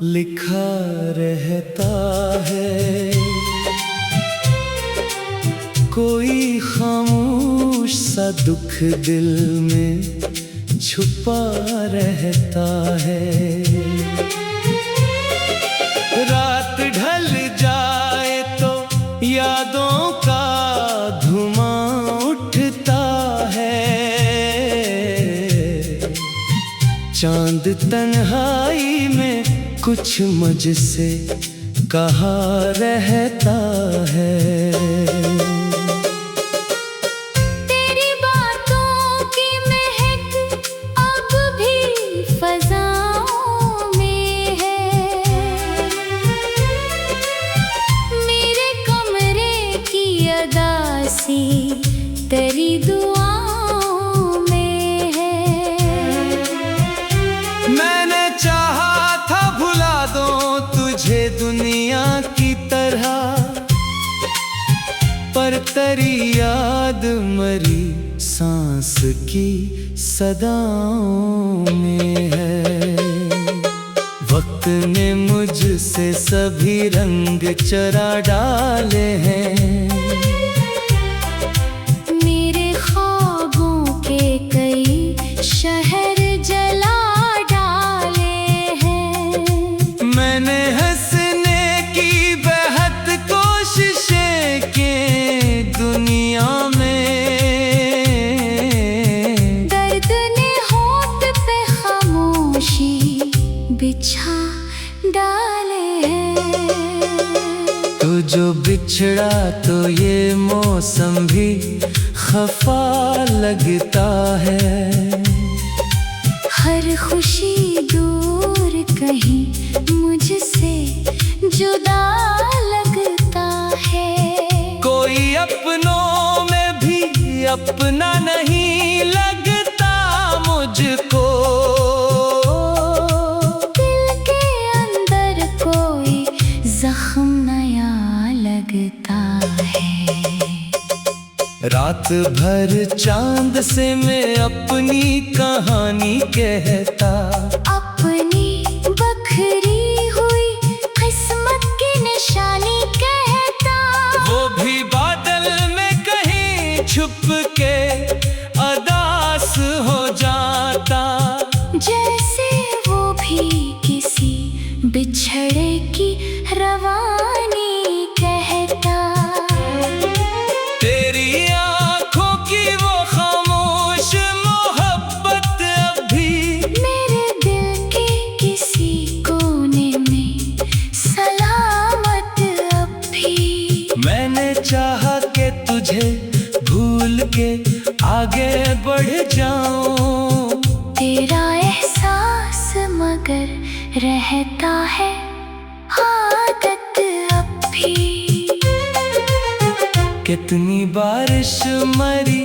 लिखा रहता है, कोई खामोश सा दुख दिल में छुपा रहता है। रात ढल जाए तो यादों का धुआं उठता है, चांद तन्हाई में कुछ मुझसे कहा रहता है। तेरी बातों की महक अब भी फज़ाओं में है, मेरे कमरे की अदासी तेरी दुआओं में है। मैंने चाहा था भुला दूं तुझे दुनिया की तरह, पर तेरी याद मरी सांस की सदाओं में है। वक्त ने मुझसे सभी रंग चरा डाले हैं, मेरे ख्वाबों के कई शहर जला डाले हैं। मैंने हंसने की बेहद कोशिशें की दुनिया में, दर्द ने होठ पे खामोशी बिछा डाले हैं। तो जो बिछड़ा तो ये मौसम भी खफा लगता है। हर खुशी दूर कहीं मुझसे जुदा लगता है। कोई अपनों में भी अपना नहीं लगता मुझको, दिल के अंदर कोई जख्म नया लगता है। रात भर चांद से मैं अपनी कहानी कहता, अपनी बखरी हुई किस्मत की निशानी कहता। वो भी बादल में कहीं छुप के अदास हो जाता, जैसे वो भी किसी बिछड़े की रवानी कहता। तेरी आंखों की वो खामोश मोहब्बत अभी मेरे दिल के किसी कोने में सलामत अब भी। मैंने चाहा कि तुझे भूल के आगे बढ़ जाऊं, तेरा एहसास मगर रहता है आदत अब भी। कितनी बारिश मरी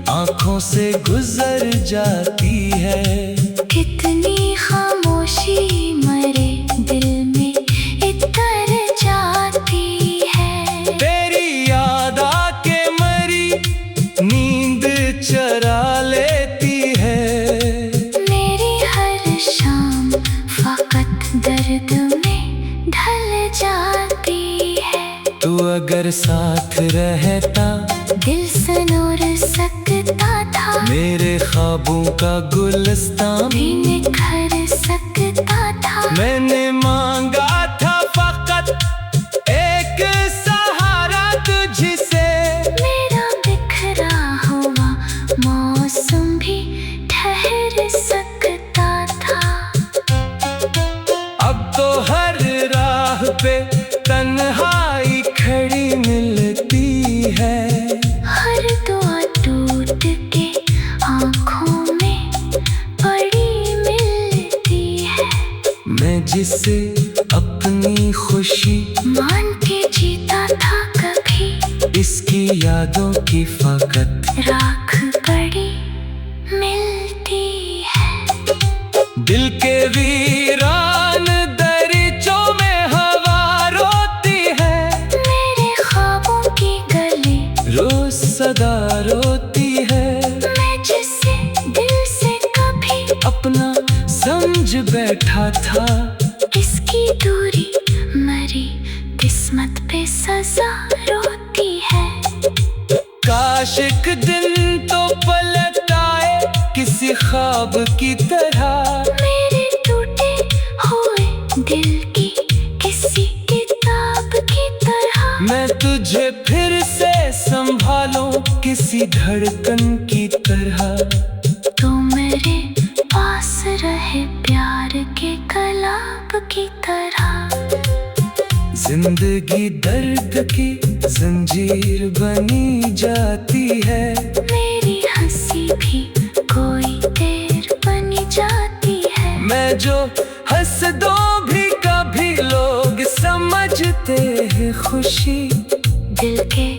आंखों से गुजर जाती है, कितनी खामोशी मरे दिल में इतर जाती है। तेरी याद आके मरी नींद चरा लेती है। मेरी हर शाम फकत दर्द में ढल जाती है। तू अगर साथ रहता दिल सनोर सकता था, मेरे ख्वाबों का गुलिस्तान भी निखर सकता था। मैंने मांगा था फकत एक सहारा तुझसे, मेरा बिखरा हुआ मौसम भी ठहर सकता था। अब तो हर राह पे तन्हाई खड़ी मिलती है। हर दुआ टूट के आँखों में पड़ी मिलती है। मैं जिसे अपनी खुशी मान के जीता था कभी, इसकी यादों की फकत राख पड़ी मिलती है। दिल के वीरान दरीचों में हवा रोती है, मेरे ख्वाबों की गली रोज सदा रोती है। मैं जिसे दिल से कभी अपना समझ बैठा था, इसकी सजा रोती है। काश एक दिन तो पलट आए किसी ख्वाब की तरह, मेरे टूटे हुए दिल की किसी किताब की तरह। मैं तुझे फिर से संभालूं किसी धड़कन की तरह। तू मेरे पास रहे प्यार के कलाब की तरह। जिंदगी दर्द की जंजीर बनी जाती है, मेरी हंसी भी कोई देर बनी जाती है। मैं जो हंस दो भी कभी लोग समझते हैं खुशी। दिल के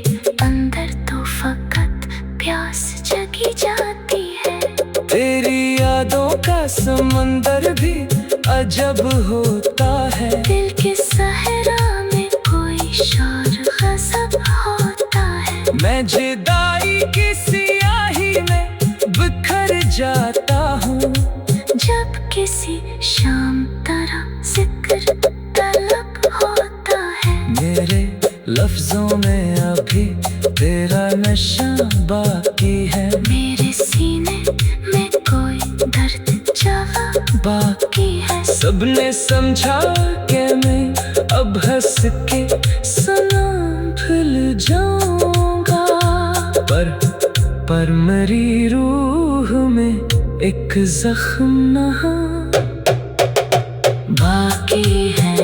अंदर तो फकत प्यास जगी जाती है। तेरी यादों का समंदर भी अजब होता है। दिल के सहरा में कोई शोर गजब होता है। मैं जुदाई की सियाही में बिखर जाता हूँ, जब किसी शाम तरह जिक्र तलब होता है। मेरे लफ्जों में अभी तेरा नशा बाकी है। मेरे सीने में कोई दर्द जवा बाकी है। सबने समझा कि मैं अब हंस के सलाम भूल जाऊंगा, पर मेरी रूह में एक जख्म नहा बाकी है।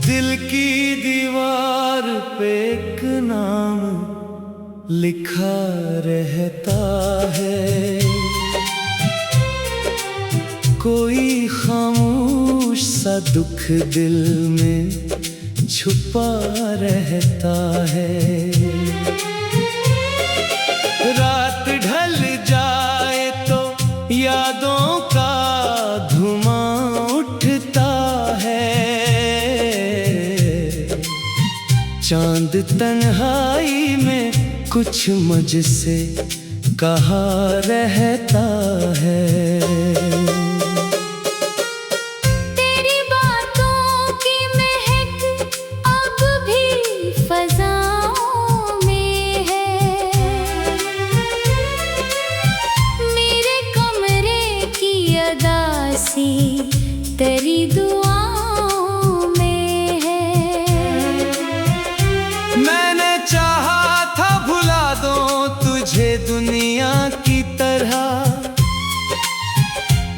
दिल की दीवार पे एक नाम लिखा रहता है, कोई खामोश सा दुख दिल में छुपा रहता है। रात ढल जाए तो यादों का धुआं उठता है, चांद तन्हाई में कुछ मुझसे कहा रहता है। तेरी बातों की महक अब भी फज़ाओं में है। मेरे कमरे की अदासी तेरी दुआओं में है। मैंने चाहा था भुला दूं तुझे दुनिया की तरह,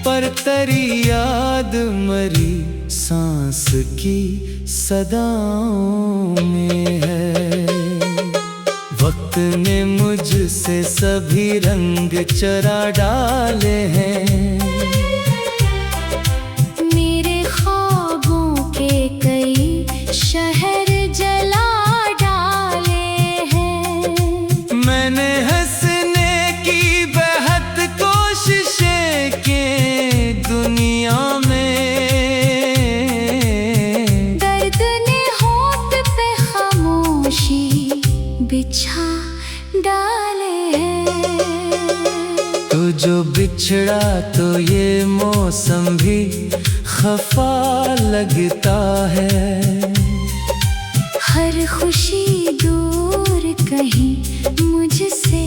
पर तेरी याद मरी सांस की सदाओं में है। वक्त ने मुझसे सभी रंग चरा डाले हैं, मेरे ख्वाबों के कई शहर जला डाले हैं। मैंने हंसने की बेहद कोशिशें की दुनिया में, दर्द ने होठ पे खामोशी बिछा डाले हैं। तो जो बिछड़ा तो ये मौसम भी खफा लगता है। हर खुशी दूर कहीं मुझसे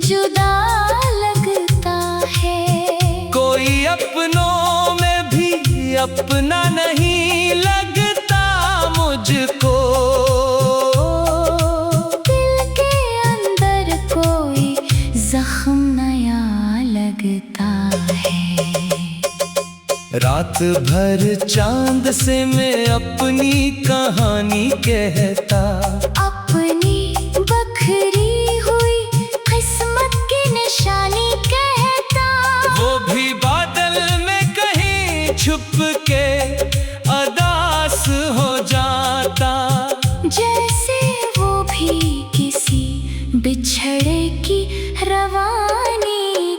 जुदा लगता है। कोई अपनों में भी अपना नहीं लगता मुझको, दिल के अंदर कोई जख्म नया लगता है। रात भर चांद से मैं अपनी कहानी कहता, अपनी बखरी हुई किस्मत की निशानी कहता। वो भी बादल में कहीं छुप के अदास हो जाता, जैसे वो भी किसी बिछड़े की रवानी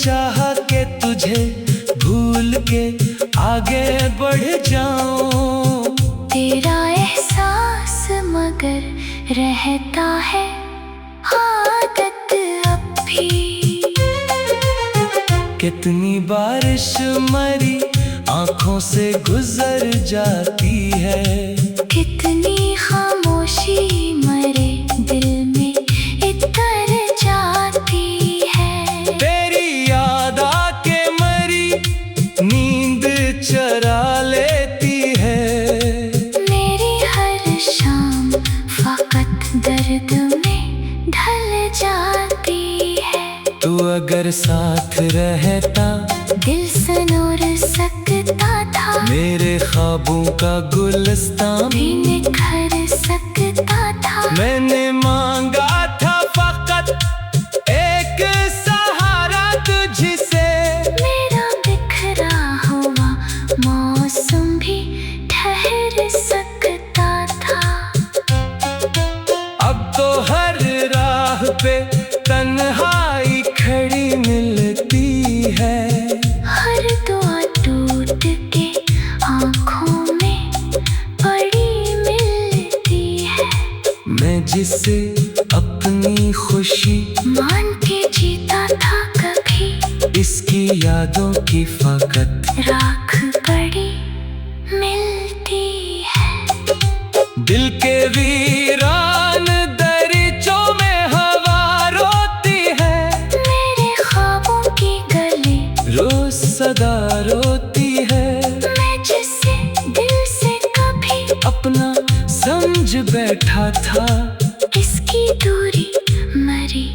चाहा कि तुझे भूल के आगे बढ़ जाऊं। तेरा एहसास मगर रहता है आदत अब भी। कितनी बारिश मरी आंखों से गुजर जाती है, कितनी खामोशी मरे दिल में इतर जाती है। तेरी याद आके मरी नींद चरा लेती है। मेरी हर शाम फकत दर्द में ढल जाती है। तू अगर साथ रहता दिल सनोर सकता था, मेरे ख्वाबों का गुलिस्तान भी निखर सकता था। मैंने मांगा था फकत एक सहारा तुझसे। मेरा बिखरा हुआ मौसम भी ठहर सकता था। अब तो हर राह पे तन्हाई खड़ी मिलती है, हर दुआ टूट के आँखों में पड़ी मिलती है। मैं जिसे अपनी खुशी मान के जीता था कभी, इसकी यादों की फकत राख पड़ी मिलती है। दिल के वीरान दरीचों में हवा रोती है, मेरे ख्वाबों की गली रोज सदा रोती है। मैं जिसे दिल से कभी अपना समझ बैठा था, इसकी दूरी मरी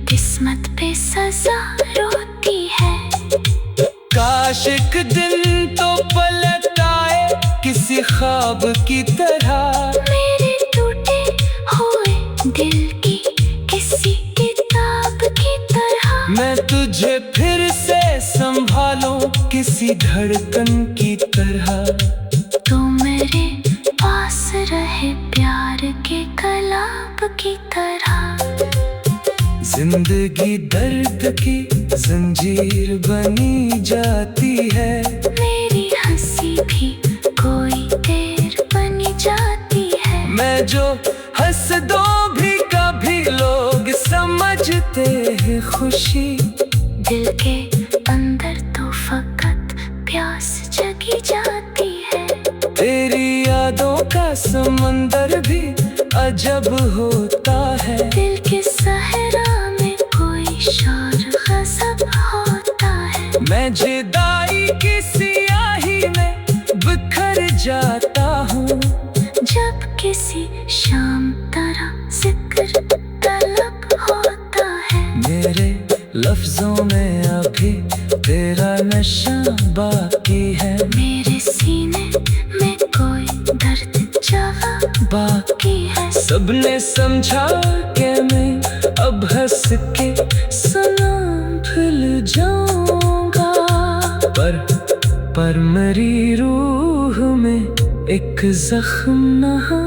किस्मत पे सजा रोती है। काश एक दिन तो पलट आए किसी ख्वाब की तरह, मेरे टूटे हुए दिल की किसी किताब की तरह। मैं तुझे फिर से संभालूं किसी धड़कन की तरह। तू मेरे पास रहे प्यार के कलाब की तरह। जिंदगी दर्द की जंजीर बनी जाती है, मेरी हंसी भी कोई देर बनी जाती है। मैं जो हंस दो भी कभी लोग समझते हैं खुशी। दिल के अंदर तो फकत प्यास जगी जाती है। तेरी यादों का समंदर भी अजब होता है, दिल के सहरा में कोई शोर गजब होता है। मैं जुदाई की सियाही में बिखर जाता हूँ, जब किसी शाम तरह जिक्र तलब होता है। मेरे लफ्जों में अभी तेरा नशा बाकी है, मेरे सीने में कोई दर्द जवा बाकी है। सबने समझा कि मैं अब हंस के सलाम भूल जाऊंगा, पर मेरी रूह में एक जख्म नहा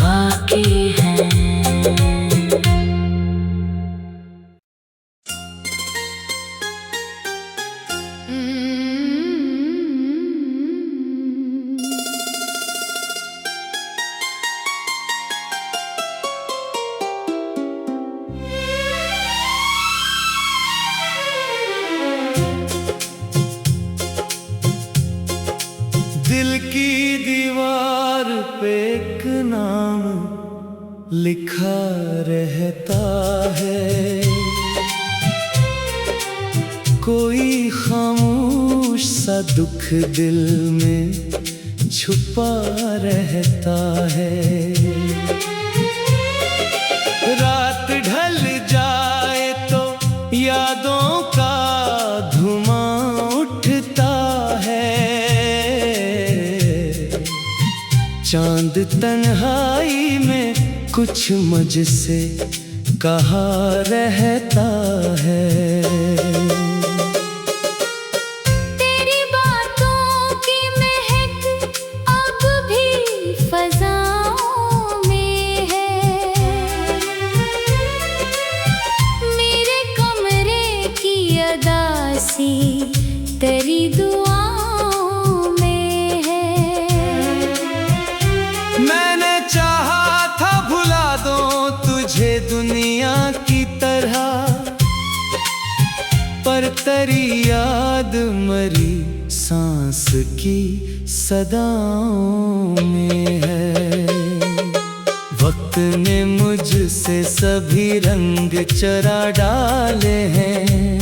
बाकी है। दिल की दीवार पे एक नाम लिखा रहता है, कोई खामोश सा दुख दिल में छुपा रहता है। रात ढल जाए तो यादों का धुआं उठता है, चांद तन्हाई में कुछ मुझसे कहा रहता है। तेरी बातों की महक अब भी फज़ाओं में है। मेरे कमरे बरतरी याद मरी सांस की सदाओं में है। वक्त ने मुझसे सभी रंग चरा डाले हैं।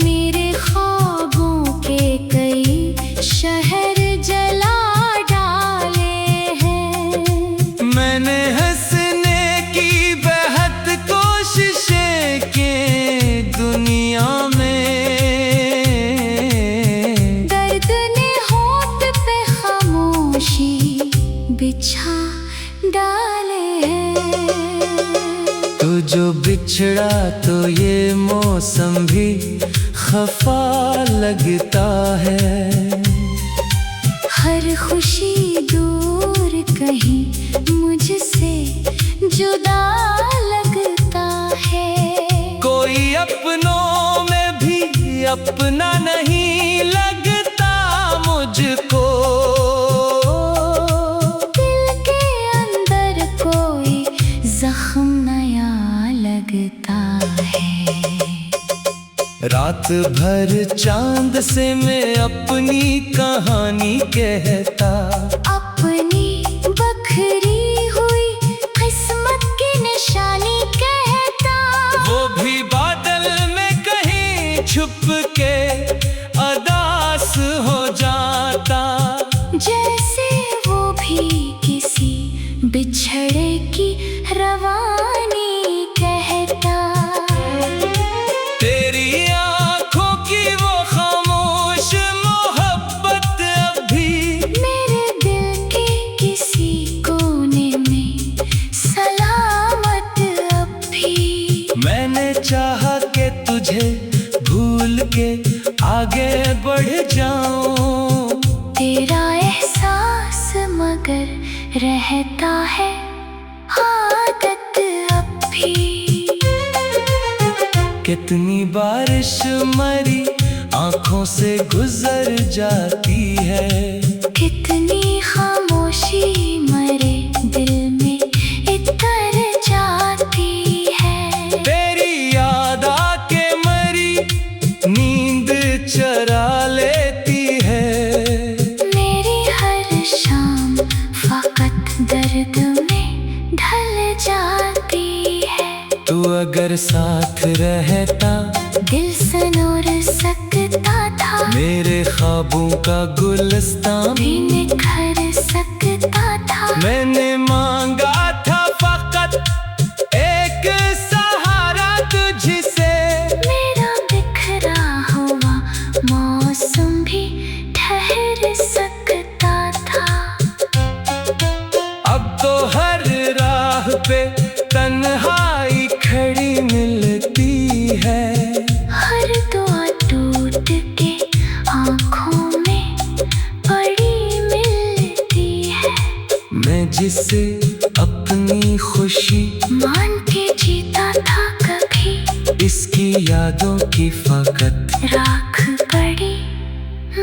मेरे ख्वाबों के कई शहर जला डाले हैं। मैंने हंसने की बेहद कोशिशें की दुनिया में। दर्द ने होठ पे खामोशी बिछा डाले हैं। तो जो बिछड़ा तो ये मौसम भी खफा लगता है। हर खुशी दूर कहीं मुझसे जुदा लगता है। कोई अपनों में भी अपना नहीं लगता मुझको। दिल के अंदर कोई जख्म नया लगता है। रात भर चांद से मैं अपनी कहानी कहता। अपनी बखरी हुई किस्मत की निशानी कहता। वो भी बादल में कहीं छुप के अदास हो जाता। जैसे वो भी किसी बिछड़े की रवानी कहता। तेरी आंखों की वो खामोश मोहब्बत अभी मेरे दिल के किसी कोने में सलामत अब भी। मैंने चाहा कि तुझे भूल के आगे बढ़ जाऊं। तेरा एहसास मगर रहता है आदत अब भी। कितनी बारिश मरी आंखों से गुजर जाती है। कितनी खामोशी मरे दिल में इतर जाती है। तेरी याद आके मरी नींद चरा लेती है। मेरी हर शाम फकत दर्द में ढल जाती है। तू अगर साथ रहता दिल सनोर सकता था। मेरे ख्वाबों का गुलिस्तान भी निखर सकता था। मैंने मांगा था फकत एक सहारा तुझसे। मेरा बिखरा हुआ मौसम भी ठहर सकता था। अब तो हर राह पे तन्हाई खड़ी मिलती है। हर दुआ टूट के आँखों में पड़ी मिलती है। मैं जिसे अपनी खुशी मान के जीता था कभी। इसकी यादों की फकत राख पड़ी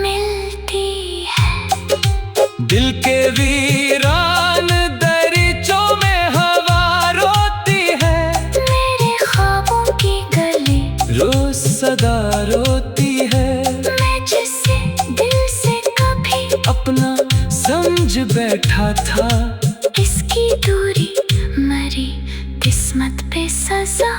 मिलती है। दिल के वीरान दरीचों में हवा रोती है। मेरे ख्वाबों की गली रोज सदा रोती है। मैं जिसे दिल से कभी अपना समझ बैठा था। इसकी दूरी मरी किस्मत पे सजा